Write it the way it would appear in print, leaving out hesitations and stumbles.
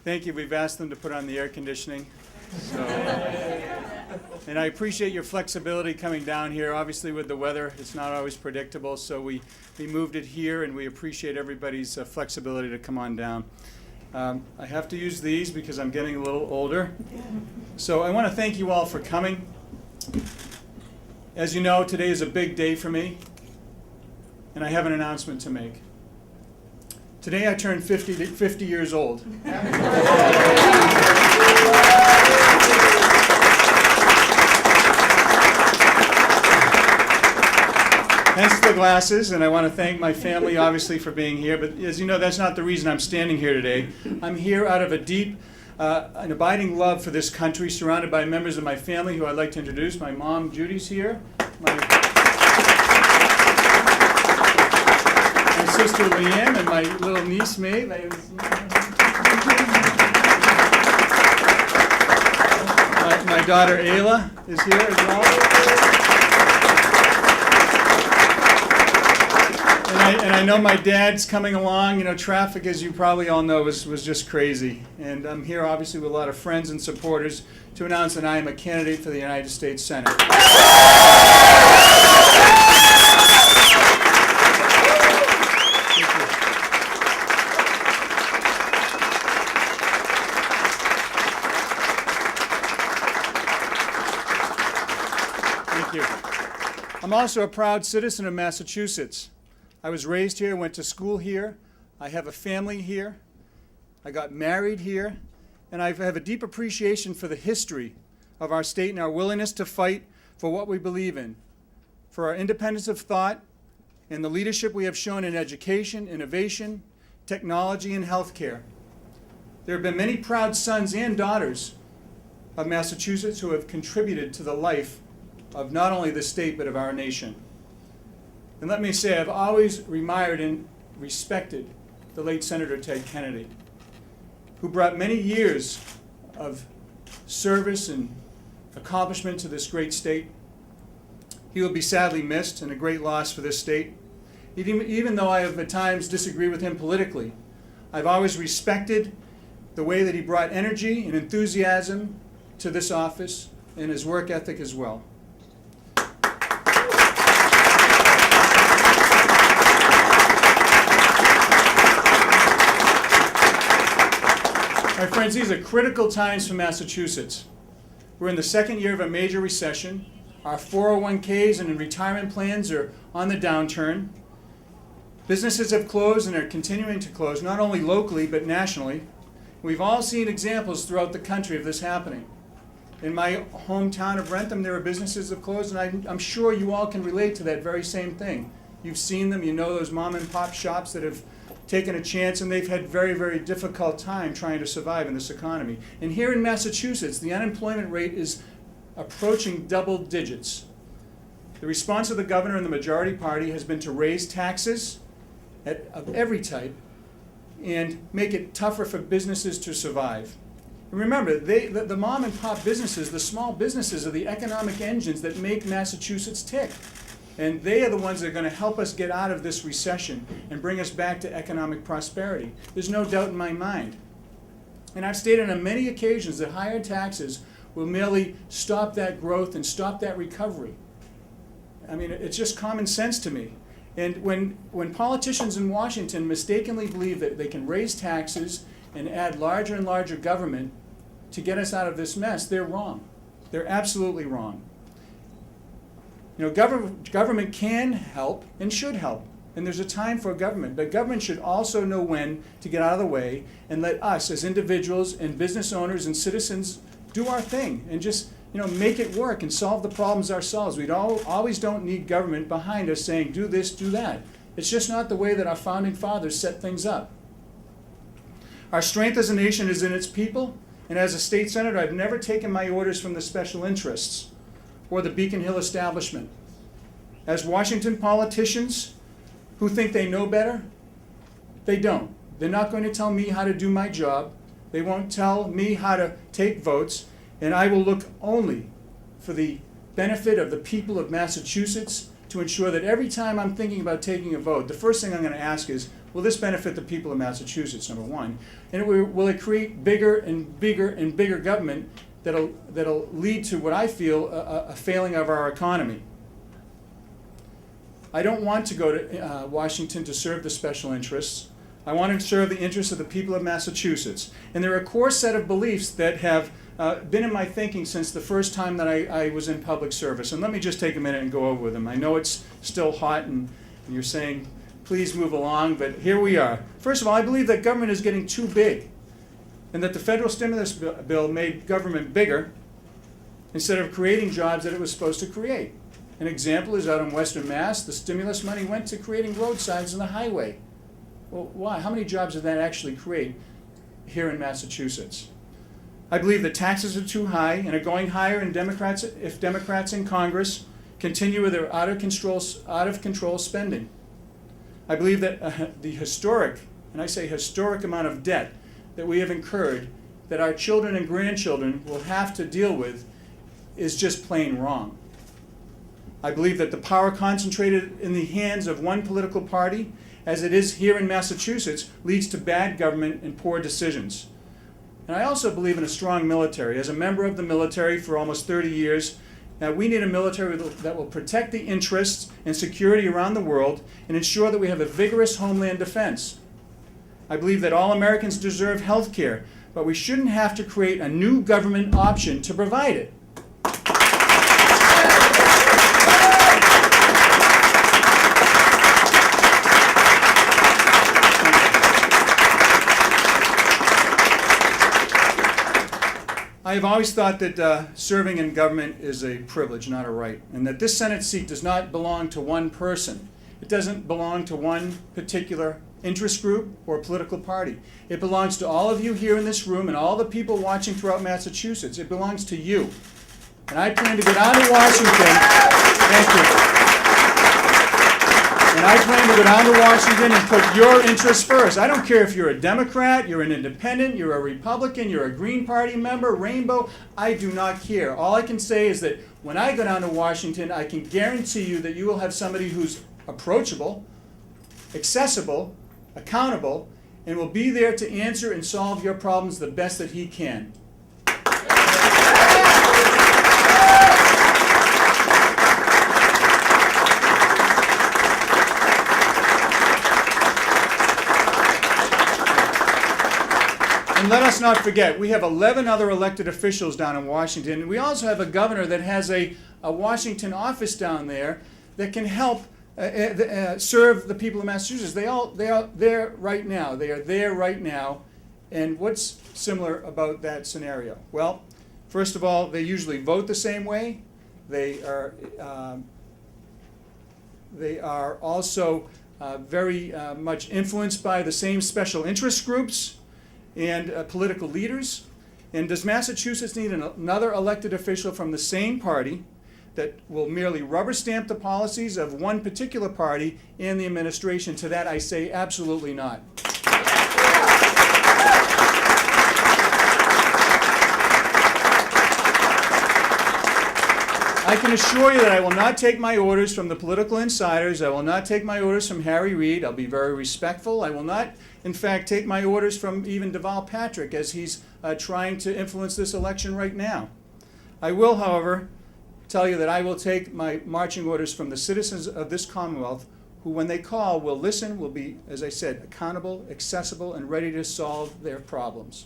Thank you. We've asked them to put on the air conditioning. And I appreciate your flexibility coming down here. Obviously, with the weather, it's not always predictable, so we moved it here, and we appreciate everybody's flexibility to come on down. I have to use these because I'm getting a little older. So I want to thank you all for coming. As you know, today is a big day for me, and I have an announcement to make. Today I turned 50 years old. Hence the glasses, and I want to thank my family, obviously, for being here. But as you know, that's not the reason I'm standing here today. I'm here out of a deep and abiding love for this country, surrounded by members of my family who I'd like to introduce. My mom, Judy's here. My sister, Leanne, and my little niece, Mae. My daughter, Ayla, is here as well. And I know my dad's coming along. You know, traffic, as you probably all know, was just crazy. And I'm here, obviously, with a lot of friends and supporters to announce that I am a candidate for the United States Senate. Thank you. I'm also a proud citizen of Massachusetts. I was raised here, went to school here. I have a family here. I got married here. And I have a deep appreciation for the history of our state and our willingness to fight for what we believe in, for our independence of thought and the leadership we have shown in education, innovation, technology, and healthcare. There have been many proud sons and daughters of Massachusetts who have contributed to the life of not only the state but of our nation. And let me say, I've always admired and respected the late Senator Ted Kennedy, who brought many years of service and accomplishment to this great state. He will be sadly missed and a great loss for this state. Even though I have at times disagreed with him politically, I've always respected the way that he brought energy and enthusiasm to this office and his work ethic as well. My friends, these are critical times for Massachusetts. We're in the second year of a major recession. Our 401ks and retirement plans are on the downturn. Businesses have closed and are continuing to close, not only locally but nationally. We've all seen examples throughout the country of this happening. In my hometown of Rentham, there are businesses that have closed, and I'm sure you all can relate to that very same thing. You've seen them, you know those mom and pop shops that have taken a chance, and they've had very, very difficult time trying to survive in this economy. And here in Massachusetts, the unemployment rate is approaching double digits. The response of the governor and the majority party has been to raise taxes of every type and make it tougher for businesses to survive. And remember, the mom and pop businesses, the small businesses, are the economic engines that make Massachusetts tick. And they are the ones that are going to help us get out of this recession and bring us back to economic prosperity. There's no doubt in my mind. And I've stated on many occasions that higher taxes will merely stop that growth and stop that recovery. I mean, it's just common sense to me. And when politicians in Washington mistakenly believe that they can raise taxes and add larger and larger government to get us out of this mess, they're wrong. They're absolutely wrong. You know, government can help and should help, and there's a time for government, but government should also know when to get out of the way and let us as individuals and business owners and citizens do our thing and just, you know, make it work and solve the problems ourselves. We always don't need government behind us saying, do this, do that. It's just not the way that our founding fathers set things up. Our strength as a nation is in its people, and as a state senator, I've never taken my orders from the special interests or the Beacon Hill establishment. As Washington politicians who think they know better, they don't. They're not going to tell me how to do my job. They won't tell me how to take votes, and I will look only for the benefit of the people of Massachusetts to ensure that every time I'm thinking about taking a vote, the first thing I'm going to ask is, Will this benefit the people of Massachusetts, number one? And will it create bigger and bigger and bigger government that'll lead to what I feel a failing of our economy? I don't want to go to Washington to serve the special interests. I want to serve the interests of the people of Massachusetts. And there are a core set of beliefs that have been in my thinking since the first time that I was in public service. And let me just take a minute and go over them. I know it's still hot and you're saying, please move along, but here we are. First of all, I believe that government is getting too big and that the federal stimulus bill made government bigger instead of creating jobs that it was supposed to create. An example is out in Western Mass, the stimulus money went to creating roadsides and the highway. Well, why? How many jobs did that actually create here in Massachusetts? I believe that taxes are too high and are going higher if Democrats in Congress continue with their out of control spending. I believe that the historic, and I say historic amount of debt that we have incurred, that our children and grandchildren will have to deal with, is just plain wrong. I believe that the power concentrated in the hands of one political party, as it is here in Massachusetts, leads to bad government and poor decisions. And I also believe in a strong military. As a member of the military for almost 30 years, now we need a military that will protect the interests and security around the world and ensure that we have a vigorous homeland defense. I believe that all Americans deserve health care, but we shouldn't have to create a new government option to provide it. I have always thought that serving in government is a privilege, not a right, and that this Senate seat does not belong to one person. It doesn't belong to one particular interest group or political party. It belongs to all of you here in this room and all the people watching throughout Massachusetts. It belongs to you. And I plan to go down to Washington. Thank you. And I plan to go down to Washington and put your interests first. I don't care if you're a Democrat, you're an independent, you're a Republican, you're a Green Party member, Rainbow. I do not care. All I can say is that when I go down to Washington, I can guarantee you that you will have somebody who's approachable, accessible, accountable, and will be there to answer and solve your problems the best that he can. And let us not forget, we have 11 other elected officials down in Washington. And we also have a governor that has a Washington office down there that can help serve the people of Massachusetts. They are there right now. They are there right now. And what's similar about that scenario? Well, first of all, they usually vote the same way. They are also very much influenced by the same special interest groups and political leaders. And does Massachusetts need another elected official from the same party that will merely rubber stamp the policies of one particular party and the administration? To that I say absolutely not. I can assure you that I will not take my orders from the political insiders. I will not take my orders from Harry Reid. I'll be very respectful. I will not, in fact, take my orders from even Deval Patrick as he's trying to influence this election right now. I will, however, tell you that I will take my marching orders from the citizens of this Commonwealth who, when they call, will listen, will be, as I said, accountable, accessible, and ready to solve their problems.